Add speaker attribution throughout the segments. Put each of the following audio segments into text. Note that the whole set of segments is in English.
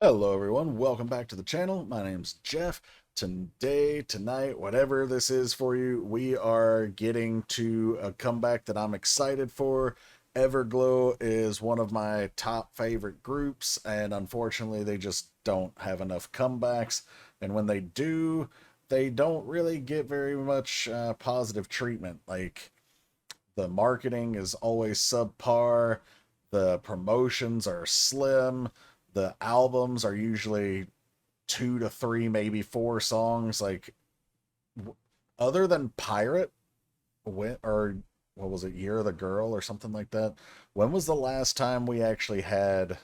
Speaker 1: Hello everyone, welcome back to the channel. My name's Jeff. Tonight, whatever this is for you, we are getting to a comeback that I'm excited for. Everglow is one of my top favorite groups, and unfortunately they just don't have enough comebacks. And when they do, they don't really get very much positive treatment. Like, the marketing is always subpar, the promotions are slim, the albums are usually two to three, maybe four songs. Like, other than Pirate, or what was it, Year of the Girl or something like that? When was the last time we actually had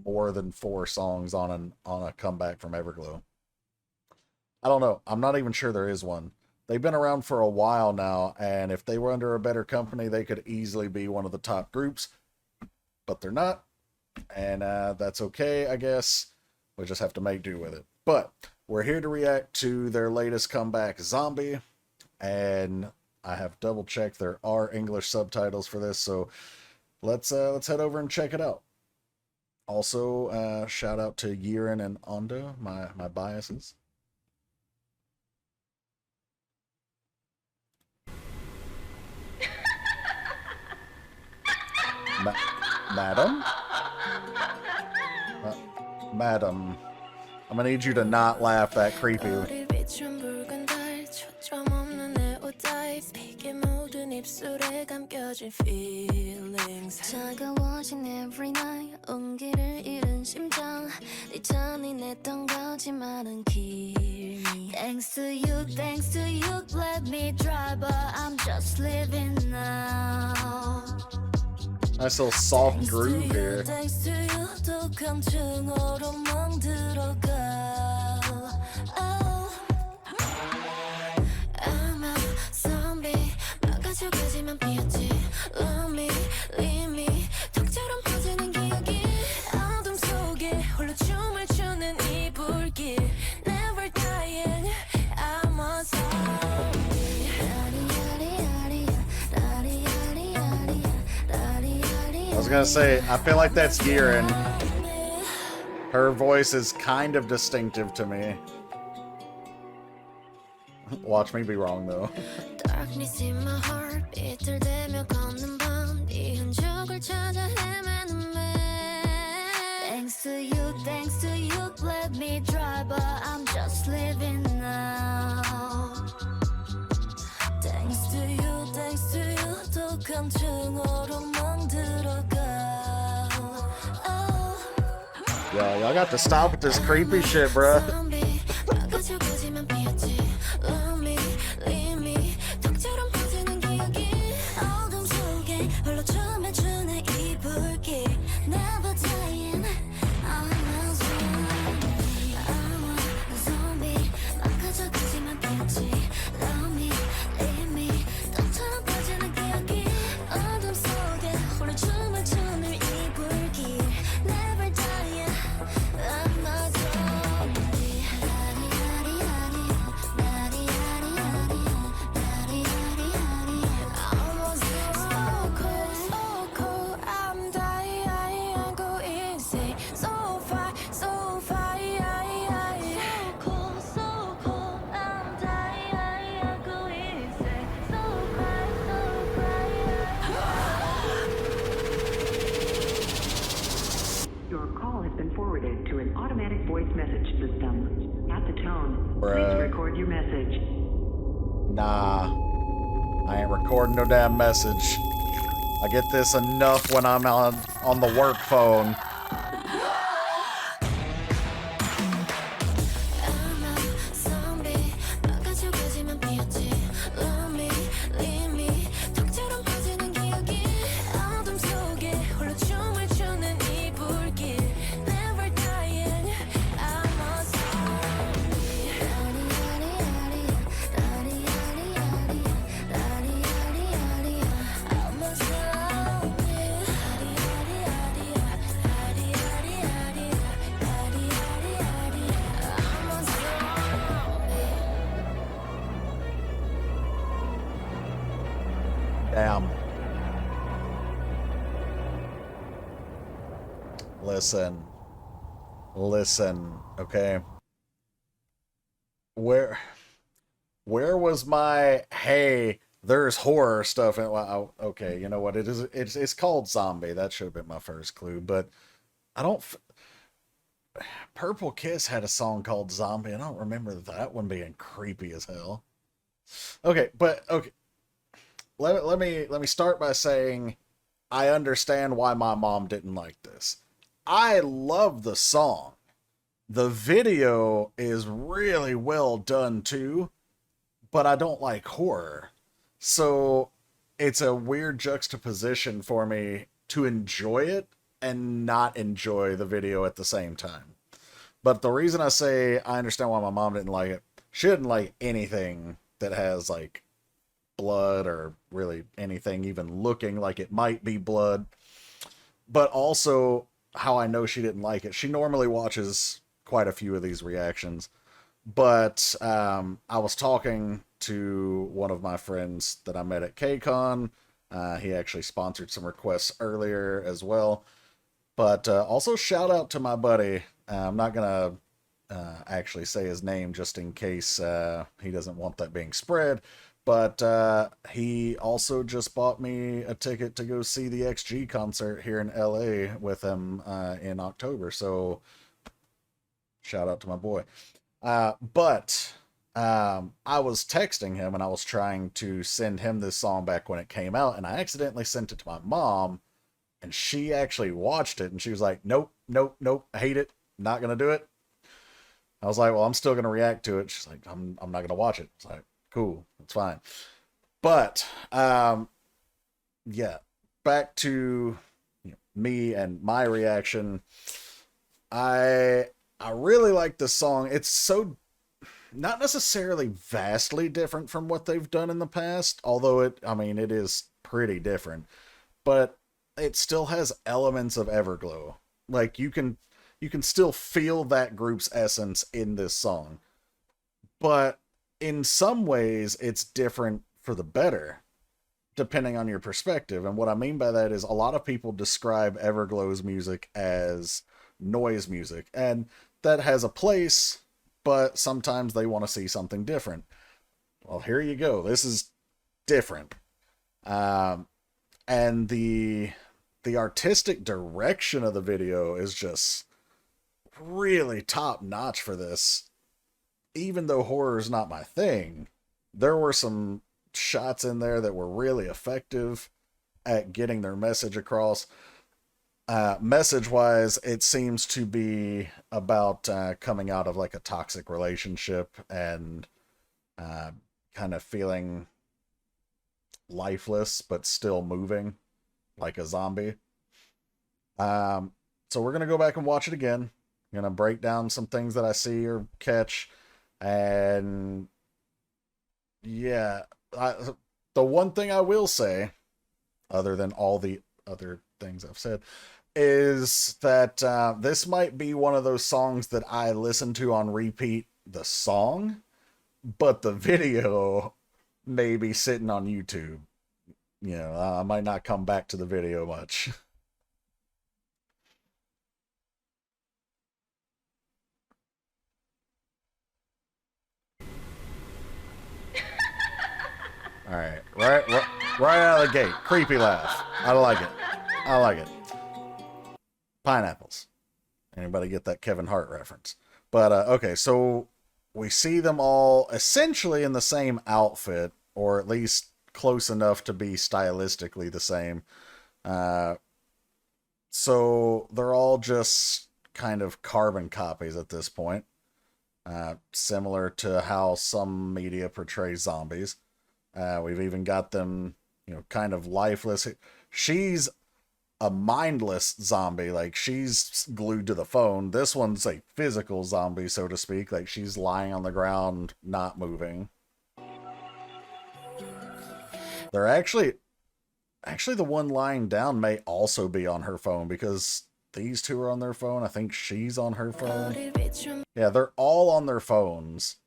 Speaker 1: more than four songs on a comeback from Everglow? I don't know. I'm not even sure there is one. They've been around for a while now, and if they were under a better company, they could easily be one of the top groups, but they're not, and that's okay, I guess. We just have to make do with it. But we're here to react to their latest comeback, Zombie, and I have double checked there are English subtitles for this, so let's head over and check it out. Also, shout out to Yiren and Ondo, my biases. Ma Madam? Uh, Madam, I'm gonna need you to not laugh that creepy.
Speaker 2: 차가워진 every night 온기를 잃은 심장 네 잔인했던 거짓말은 길 Thanks to you let me drive but I'm just living now
Speaker 1: Nice little soft groove here.
Speaker 2: Thanks to you 또 감정으로 멍들어가 I'm a zombie 막아져가지만 피었지 Love me, leave me 덕처럼 퍼지는 기억이 어둠 속에 홀로 춤을 추는 이 불길 Never dying I'm a zombie
Speaker 1: I was gonna say, I feel like that's Yiren. Her voice is kind of distinctive to me. Watch me be wrong though.
Speaker 2: Darkness in my heart 비틀대며 걷는 밤네 흔적을 찾아 헤매는 매 Thanks to you let me drive but I'm just living now Thanks to you 또 감정으로 멍들어가
Speaker 1: Yo, y'all got to stop with this creepy shit, bruh.
Speaker 3: Forwarded to an automatic voice message system. At the tone,
Speaker 1: Bruh.
Speaker 3: please record your message.
Speaker 1: Nah, I ain't recording no damn message. I get this enough when I'm on the work phone. Damn. Listen. Listen, okay. Where where was my hey? There's horror stuff. And well, okay, you know what? It is. It's called Zombie. That should have been my first clue. But I don't. Purple Kiss had a song called Zombie. I don't remember that one being creepy as hell. Okay, but okay. Let me start by saying I understand why my mom didn't like this. I love the song. The video is really well done too, but I don't like horror. So it's a weird juxtaposition for me to enjoy it and not enjoy the video at the same time. But the reason I say I understand why my mom didn't like it, she didn't like anything that has like blood or really anything even looking like it might be blood. But also, how I know she didn't like it, she normally watches quite a few of these reactions. But I was talking to one of my friends that I met at KCON. He actually sponsored some requests earlier as well. But also, shout out to my buddy. I'm not going to actually say his name just in case he doesn't want that being spread. But he also just bought me a ticket to go see the XG concert here in LA with him in October. So shout out to my boy. But I was texting him and I was trying to send him this song back when it came out, and I accidentally sent it to my mom, and she actually watched it and she was like, nope, nope, nope, I hate it, not gonna do it. I was like, well, I'm still gonna react to it. She's like, I'm not gonna watch it. It's like, cool, it's fine. But yeah, back to me and my reaction. I really like this song. It's so not necessarily vastly different from what they've done in the past, although it is pretty different, but it still has elements of Everglow. Like you can still feel that group's essence in this song. But in some ways it's different for the better depending on your perspective. And what I mean by that is a lot of people describe Everglow's music as noise music, and that has a place, but sometimes they want to see something different. Well, here you go. This is different. And the artistic direction of the video is just really top notch for this. Even though horror is not my thing, there were some shots in there that were really effective at getting their message across. Message wise, it seems to be about coming out of like a toxic relationship and kind of feeling lifeless but still moving like a zombie. So we're gonna go back and watch it again. I'm gonna break down some things that I see or catch, and yeah, the one thing I will say, other than all the other things I've said, is that this might be one of those songs that I listen to on repeat the song, but the video may be sitting on YouTube. I might not come back to the video much. All right, right out of the gate, creepy laugh. I like it. I like it. Pineapples. Anybody get that Kevin Hart reference? But okay, so we see them all essentially in the same outfit, or at least close enough to be stylistically the same. Uh, so they're all just kind of carbon copies at this point, similar to how some media portrays zombies. We've even got them, kind of lifeless. She's a mindless zombie, like she's glued to the phone. This one's a physical zombie, so to speak, like she's lying on the ground, not moving. They're actually the one lying down may also be on her phone, because these two are on their phone. I think she's on her phone. Yeah, they're all on their phones.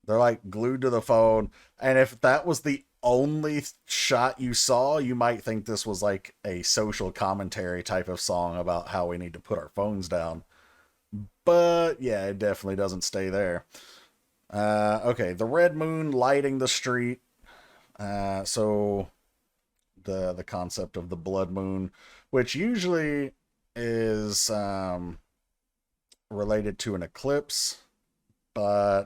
Speaker 1: They're like glued to the phone. And if that was the only shot you saw, you might think this was like a social commentary type of song about how we need to put our phones down. But yeah, it definitely doesn't stay there. Okay, the red moon lighting the street. So the concept of the blood moon, which usually is related to an eclipse, but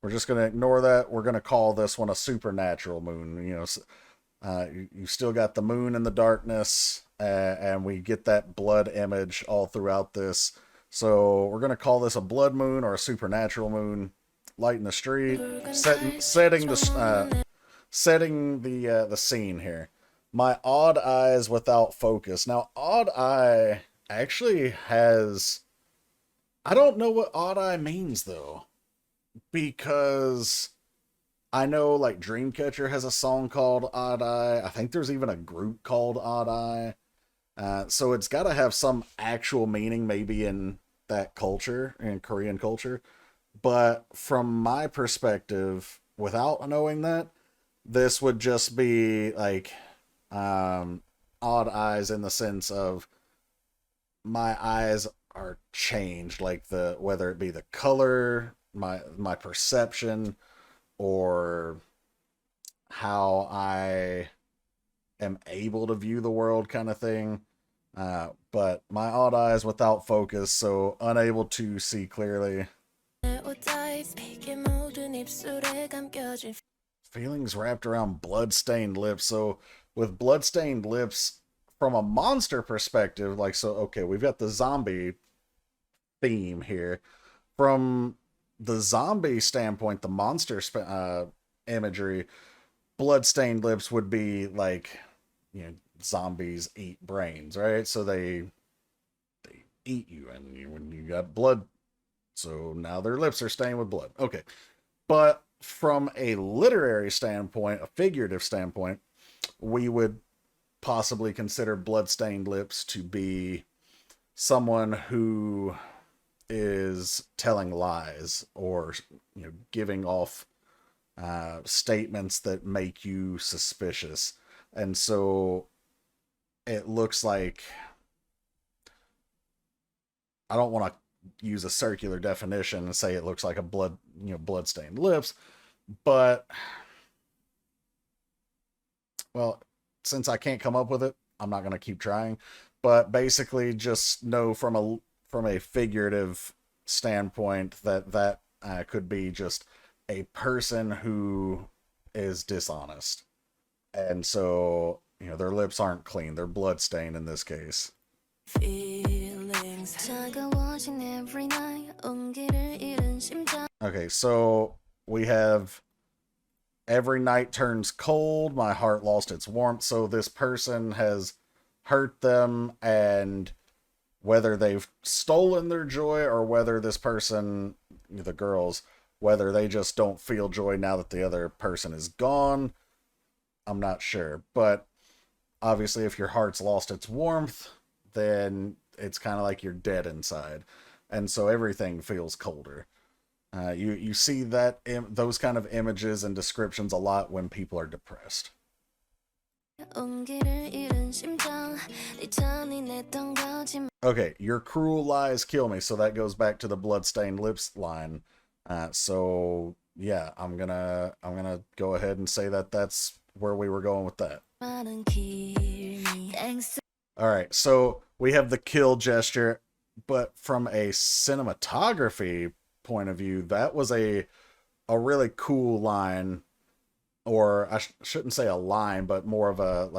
Speaker 1: we're just gonna ignore that. We're gonna call this one a supernatural moon. You still got the moon in the darkness, and we get that blood image all throughout this. So we're gonna call this a blood moon or a supernatural moon. Light in the street, setting the scene here. My odd eyes without focus. Now, odd eye actually has. I don't know what odd eye means though, because I know like Dreamcatcher has a song called Odd Eye. I think there's even a group called Odd Eye. So it's got to have some actual meaning, maybe in that culture, in Korean culture. But from my perspective, without knowing that, this would just be like odd eyes in the sense of my eyes are changed, like the whether it be the color, my perception, or how I am able to view the world, kind of thing. But my odd eyes without focus, so unable to see clearly. Feelings wrapped around blood-stained lips. So with blood-stained lips, from a monster perspective, like, so okay, we've got the zombie theme here. From the zombie standpoint, the monster imagery, blood-stained lips would be like, zombies eat brains, right? So they eat you, and when you got blood, so now their lips are stained with blood. Okay, but from a literary standpoint, a figurative standpoint, we would possibly consider blood-stained lips to be someone who is telling lies, or giving off statements that make you suspicious. And so it looks like, I don't want to use a circular definition and say it looks like a blood-stained lips, but well, since I can't come up with it, I'm not going to keep trying. But basically, just know from a figurative standpoint that could be just a person who is dishonest, and so their lips aren't clean; they're bloodstained in this case. Okay, so we have every night turns cold, my heart lost its warmth. So this person has hurt them, and whether they've stolen their joy, or whether this person, the girls, whether they just don't feel joy now that the other person is gone, I'm not sure. But obviously, if your heart's lost its warmth, then it's kind of like you're dead inside. And so everything feels colder. You see those kind of images and descriptions a lot when people are depressed. Okay, your cruel lies kill me. So that goes back to the bloodstained lips line. So yeah, I'm gonna go ahead and say that that's where we were going with that. All right, so we have the kill gesture, but from a cinematography point of view, that was a really cool line, or I shouldn't say a line, but more of a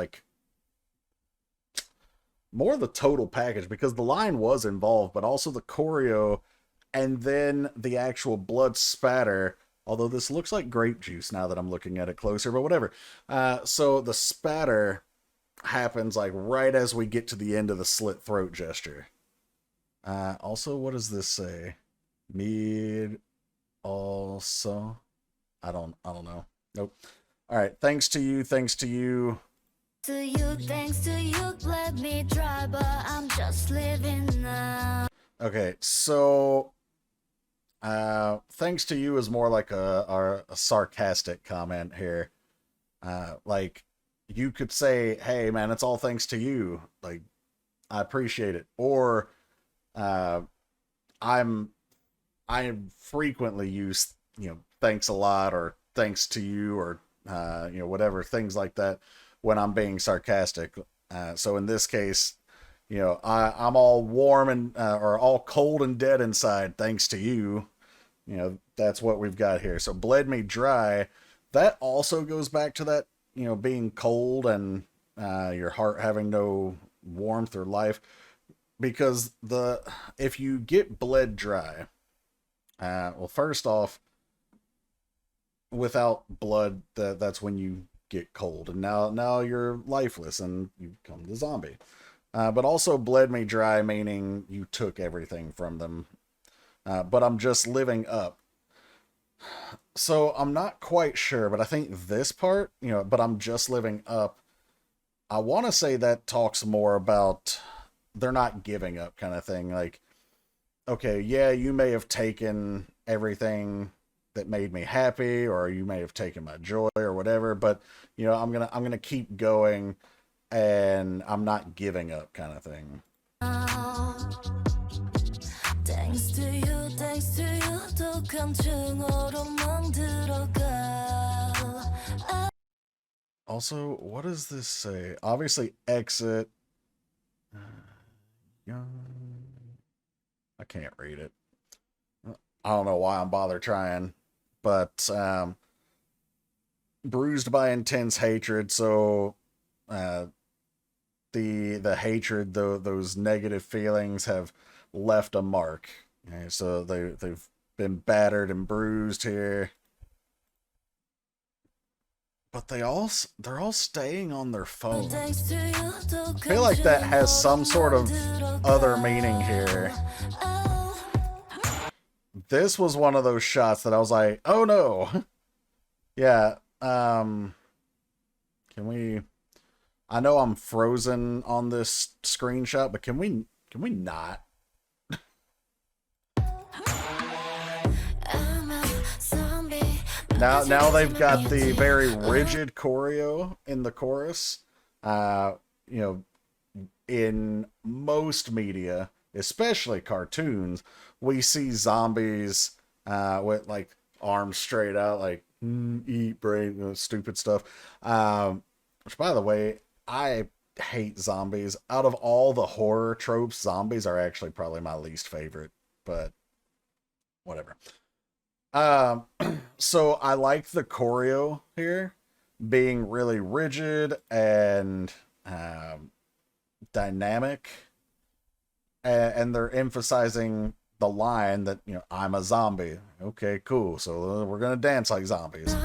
Speaker 1: more of the total package, because the line was involved, but also the choreo, and then the actual blood spatter. Although this looks like grape juice now that I'm looking at it closer, but whatever. So the spatter happens like right as we get to the end of the slit throat gesture. Also, what does this say? Mid also. I don't know. Nope. All right. Thanks to you. Thanks to you.
Speaker 2: Thanks to you, let me try, but I'm just living now.
Speaker 1: Okay, so thanks to you is more like a sarcastic comment here. Like, you could say, hey man, it's all thanks to you. Like, I appreciate it. Or I frequently use, thanks a lot or thanks to you or, whatever, things like that when I'm being sarcastic. So in this case, I'm all warm and, or all cold and dead inside thanks to you. That's what we've got here. So bled me dry. That also goes back to that, being cold and your heart having no warmth or life. Because if you get bled dry, well, first off, without blood, that's when you get cold, and now you're lifeless and you become the zombie. But also bled me dry, meaning you took everything from them. But I'm just living up. So I'm not quite sure, but I think this part, but I'm just living up. I want to say that talks more about they're not giving up kind of thing. Like, okay, yeah, you may have taken everything that made me happy, or you may have taken my joy or whatever, but I'm gonna keep going, and I'm not giving up kind of thing.
Speaker 2: Thanks to you, 독한 증오로만 들어가.
Speaker 1: Also, what does this say? Obviously, exit. I can't read it. I don't know why I'm bother trying, but bruised by intense hatred. So the hatred, those negative feelings have left a mark. Okay, so they've been battered and bruised here. But they're all staying on their phones. I feel like that has some sort of other meaning here. This was one of those shots that I was like, oh no. Yeah, can we... I know I'm frozen on this screenshot, but can we not? Now they've got the very rigid choreo in the chorus. In most media, especially cartoons, we see zombies with like arms straight out, like eat brain, stupid stuff. Which, by the way, I hate zombies. Out of all the horror tropes, zombies are actually probably my least favorite. But whatever. So I like the choreo here being really rigid and dynamic, and they're emphasizing the line that, I'm a zombie. Okay, cool. So we're gonna dance like zombies.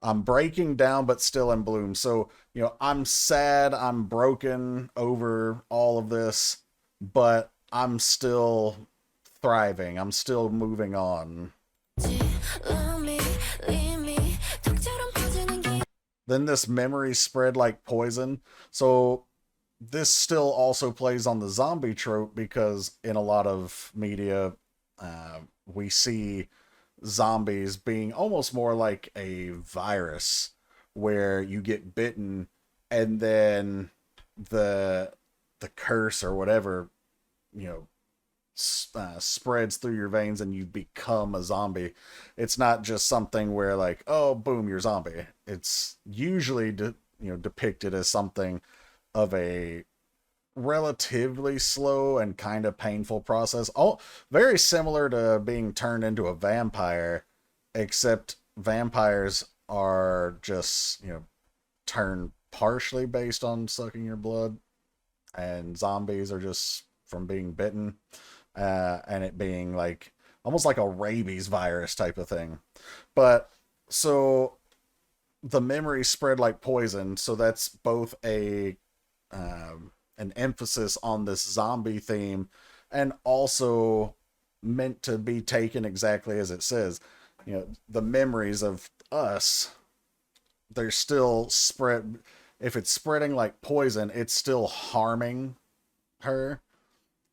Speaker 1: I'm breaking down, but still in bloom. So, I'm sad, I'm broken over all of this, but I'm still thriving. I'm still moving on. Then this memory spread like poison. So this still also plays on the zombie trope, because in a lot of media, we see zombies being almost more like a virus, where you get bitten and then the curse or whatever, spreads through your veins and you become a zombie. It's not just something where like, oh, boom, you're zombie. It's usually depicted as something of a relatively slow and kind of painful process. Oh, very similar to being turned into a vampire, except vampires are just, turned partially based on sucking your blood, and zombies are just from being bitten, and it being like almost like a rabies virus type of thing. But so the memory spread like poison, so that's both an emphasis on this zombie theme, and also meant to be taken exactly as it says. The memories of us, they're still spread. If it's spreading like poison, it's still harming her.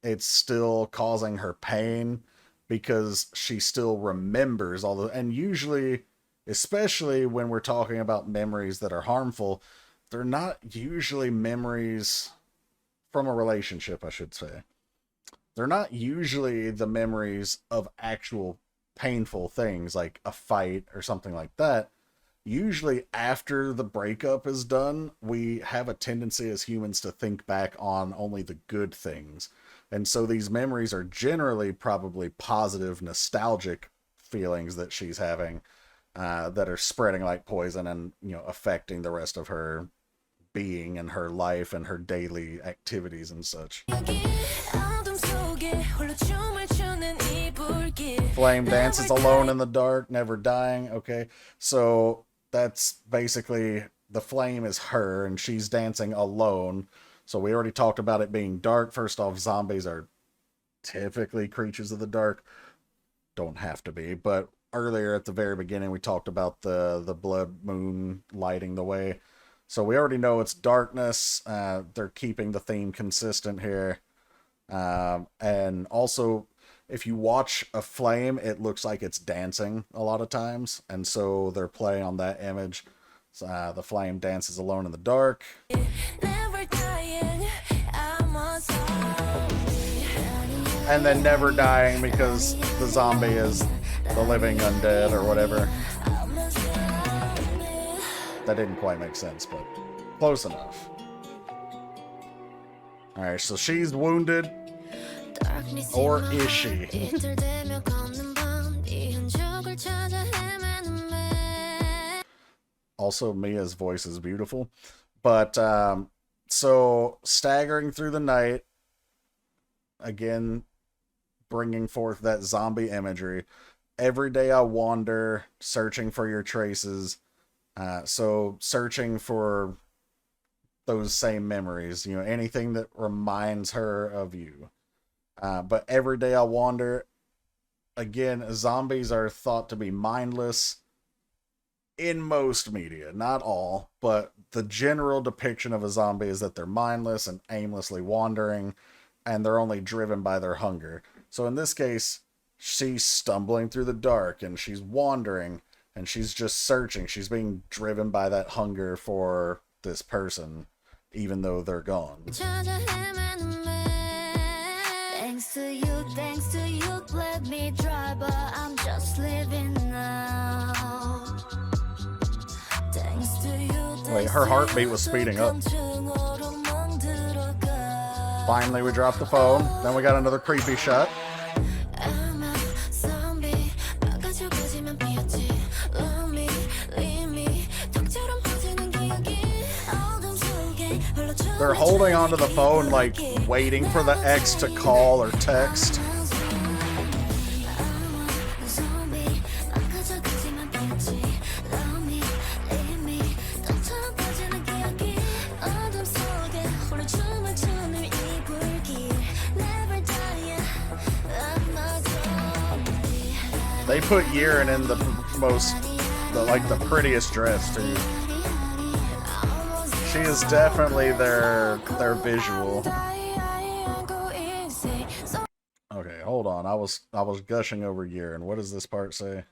Speaker 1: It's still causing her pain, because she still remembers all the, and usually, especially when we're talking about memories that are harmful, they're not usually memories from a relationship, I should say. they're not usually the memories of actual painful things like a fight or something like that. Usually, after the breakup is done, we have a tendency as humans to think back on only the good things. And so these memories are generally probably positive, nostalgic feelings that she's having, that are spreading like poison and, affecting the rest of her being and her life and her daily activities and such. Flame dances alone in the dark, never dying. Okay, so that's basically the flame is her and she's dancing alone. So we already talked about it being dark. First off, zombies are typically creatures of the dark. Don't have to be, but earlier at the very beginning we talked about the blood moon lighting the way. So we already know it's darkness. They're keeping the theme consistent here. And also, if you watch a flame, it looks like it's dancing a lot of times. And so they're playing on that image. The flame dances alone in the dark. And then never dying because the zombie is the living undead or whatever. That didn't quite make sense, but close enough. Alright, so she's wounded. Or is she? Also, Mia's voice is beautiful. But, so, staggering through the night. Again, bringing forth that zombie imagery. Every day I wander, searching for your traces. So, searching for those same memories. Anything that reminds her of you. But every day I wander. Again, zombies are thought to be mindless in most media. Not all, but the general depiction of a zombie is that they're mindless and aimlessly wandering, and they're only driven by their hunger. So in this case, she's stumbling through the dark, and she's wandering, and she's just searching. She's being driven by that hunger for this person, even though they're gone. Thanks to you, let me try, but I'm just living now. Wait, her heartbeat was speeding up. Finally, we dropped the phone. Then we got another creepy shot. They're holding onto the phone, like, waiting for the ex to call or text. They put Yirin in the prettiest dress, too. She is definitely their visual. Okay, hold on. I was gushing over Yirin. What does this part say?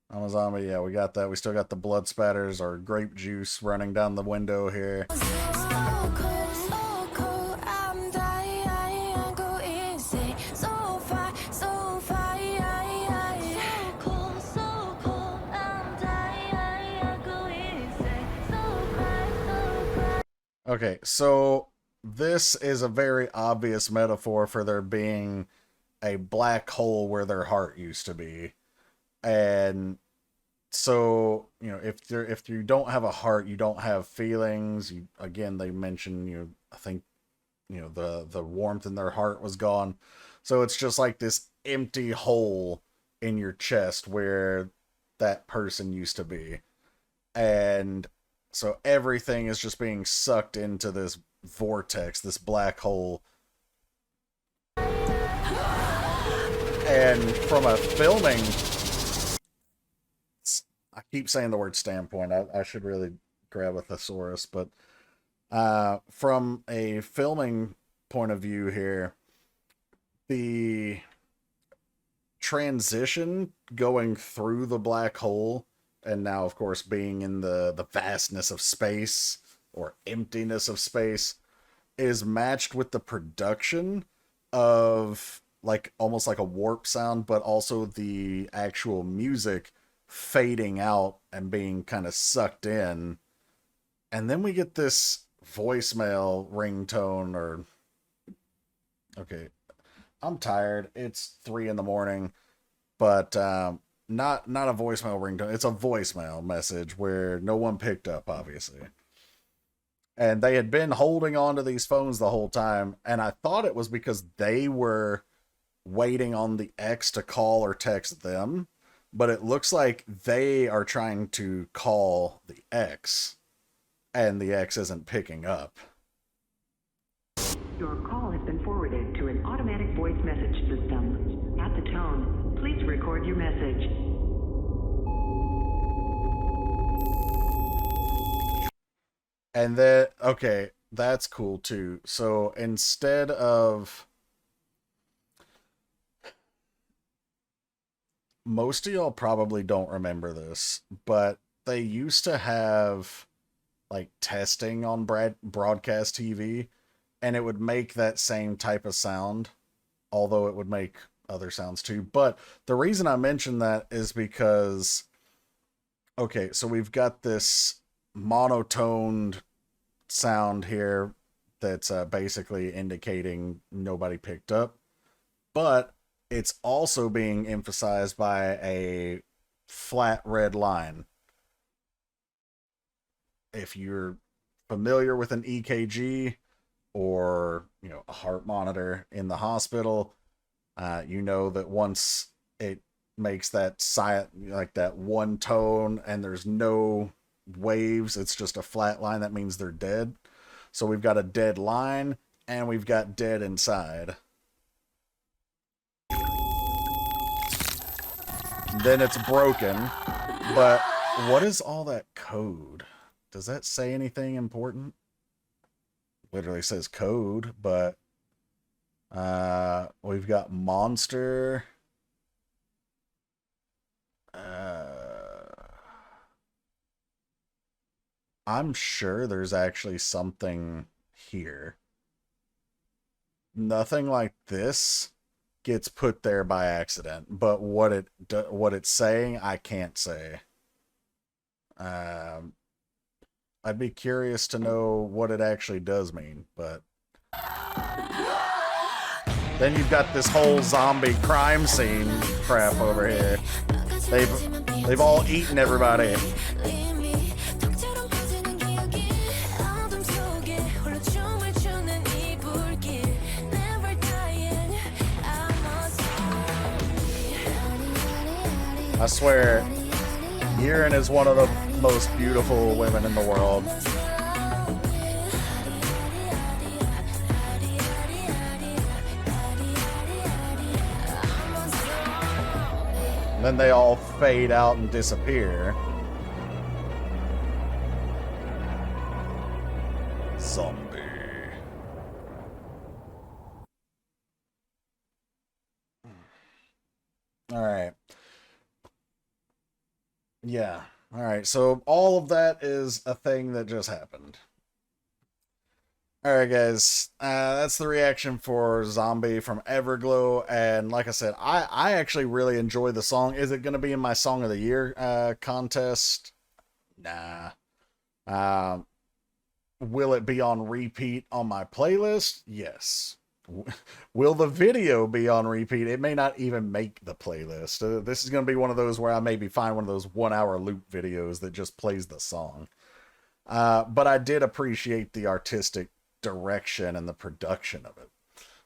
Speaker 1: I'm a zombie. Yeah, we got that. We still got the blood spatters or grape juice running down the window here. Okay, so this is a very obvious metaphor for there being a black hole where their heart used to be. And so, if you don't have a heart, you don't have feelings. Again, they mention, I think, the warmth in their heart was gone. So it's just like this empty hole in your chest where that person used to be. And so everything is just being sucked into this vortex, this black hole. And from a filming, I keep saying the word standpoint. I should really grab a thesaurus, but from a filming point of view here, the transition going through the black hole and now, of course, being in the vastness of space or emptiness of space is matched with the production of like almost like a warp sound, but also the actual music fading out and being kind of sucked in. And then we get this voicemail ringtone, or okay, I'm tired. It's 3 in the morning, but not a voicemail ringtone. It's a voicemail message where no one picked up, obviously. And they had been holding on to these phones the whole time, and I thought it was because they were waiting on the X to call or text them, but it looks like they are trying to call the X, and the X isn't picking up.
Speaker 3: Your call has been forwarded to an automatic voice message system. At the tone, please record your message.
Speaker 1: And then, okay, that's cool too. So instead of, most of y'all probably don't remember this, but they used to have like testing on broadcast TV, and it would make that same type of sound, although it would make other sounds too. But the reason I mention that is because, okay, so we've got this monotoned sound here that's basically indicating nobody picked up, but it's also being emphasized by a flat red line. If you're familiar with an EKG or, you know, a heart monitor in the hospital, you know that once it makes that like that one tone and there's no waves, it's just a flat line, that means they're dead. So we've got a dead line and we've got dead inside. Then it's broken. But what is all that code? Does that say anything important? Literally says code, but we've got monster. I'm sure there's actually something here. Nothing like this gets put there by accident, but what it's saying, I can't say. I'd be curious to know what it actually does mean, but then you've got this whole zombie crime scene crap over here. They've all eaten everybody. I swear, Yirin is one of the most beautiful women in the world. And then they all fade out and disappear. Zombie. All right. Yeah. All right. So all of that is a thing that just happened. All right, guys. That's the reaction for Zombie from Everglow. And like I said, I actually really enjoy the song. Is it going to be in my Song of the Year contest? Nah. Will it be on repeat on my playlist? Yes. Will the video be on repeat? It may not even make the playlist. This is going to be one of those where I maybe find one of those 1 hour loop videos that just plays the song. But I did appreciate the artistic direction and the production of it.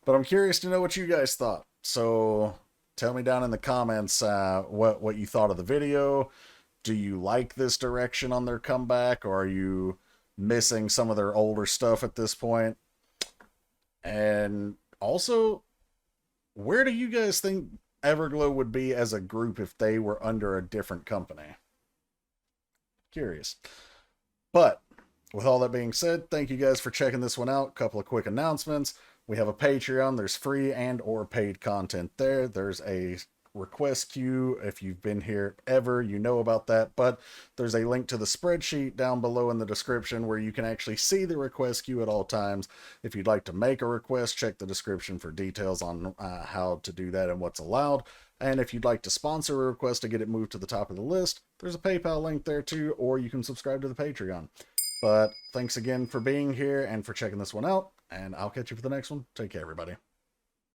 Speaker 1: But I'm curious to know what you guys thought. So tell me down in the comments what you thought of the video. Do you like this direction on their comeback, or are you missing some of their older stuff at this point? And also, where do you guys think Everglow would be as a group if they were under a different company? Curious. But with all that being said, thank you guys for checking this one out. Couple of quick announcements. We have a Patreon. There's free and or paid content there. There's a request queue. If you've been here ever, you know about that, but there's a link to the spreadsheet down below in the description where you can actually see the request queue at all times. If you'd like to make a request, check the description for details on how to do that and what's allowed. And if you'd like to sponsor a request to get it moved to the top of the list, there's a PayPal link there too, or you can subscribe to the Patreon. But thanks again for being here and for checking this one out, and I'll catch you for the next one. Take care, everybody.